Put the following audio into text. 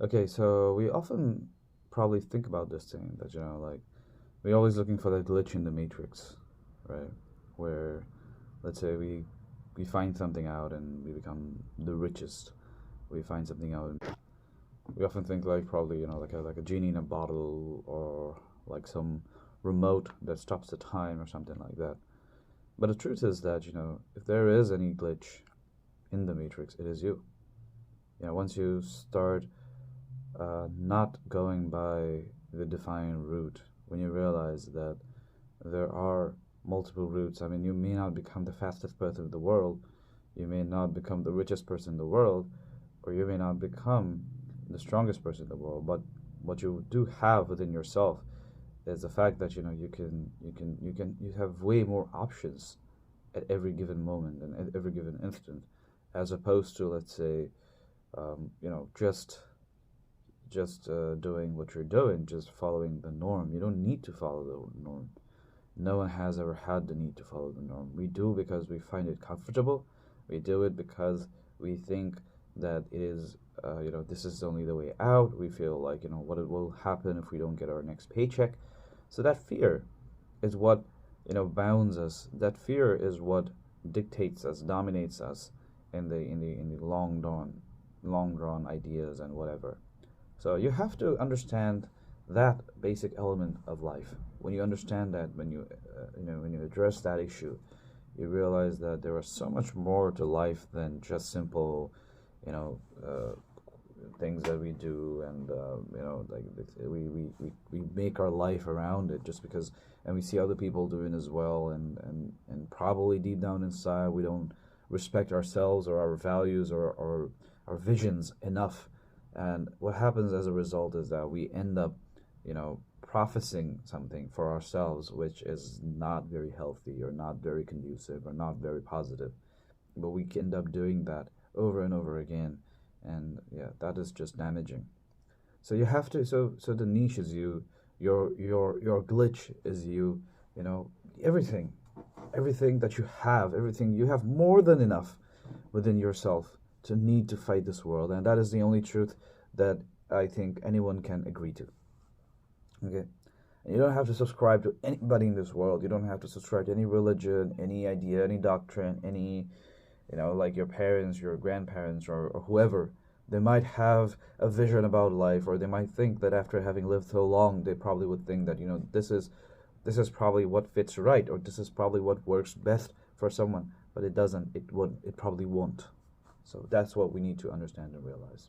Okay, so we often probably think about this thing that, like, we're always looking for that glitch in the matrix, right? Where, let's say, we find something out and we become the richest. We find something out, and we often think like probably, like a genie in a bottle, or like some remote that stops the time or something like that. But the truth is that, if there is any glitch in the matrix, it is you. Once you start not going by the defined route, when you realize that there are multiple routes. I mean, you may not become the fastest person in the world, you may not become the richest person in the world, or you may not become the strongest person in the world, but what you do have within yourself is the fact that you have way more options at every given moment and at every given instant, as opposed to, let's say, just doing what you're doing, just following the norm. You don't need to follow the norm. No one has ever had the need to follow the norm. We do because we find it comfortable. We do it because we think that it is, this is only the way out. We feel like, what it will happen if we don't get our next paycheck. So that fear is what, bounds us. That fear is what dictates us, dominates us in the long drawn ideas and whatever. So you have to understand that basic element of life. When you understand that, when you address that issue, you realize that there is so much more to life than just simple, you know, things that we do, and like we make our life around it just because, and we see other people doing as well, and probably deep down inside we don't respect ourselves or our values or our visions enough. And what happens as a result is that we end up, prophesying something for ourselves which is not very healthy or not very conducive or not very positive. But we end up doing that over and over again. And yeah, that is just damaging. So you have to, so the niche is you, your glitch is you, you know, everything, everything that you have, everything you have more than enough within yourself to need to fight this world, and that is the only truth that I think anyone can agree to. Okay. And you don't have to subscribe to anybody in this world. You don't have to subscribe to any religion, any idea, any doctrine, any, like your parents, your grandparents, or whoever. They might have a vision about life, or they might think that after having lived so long, they probably would think that, this is probably what fits right, or this is probably what works best for someone. But it doesn't. It probably won't. So that's what we need to understand and realize.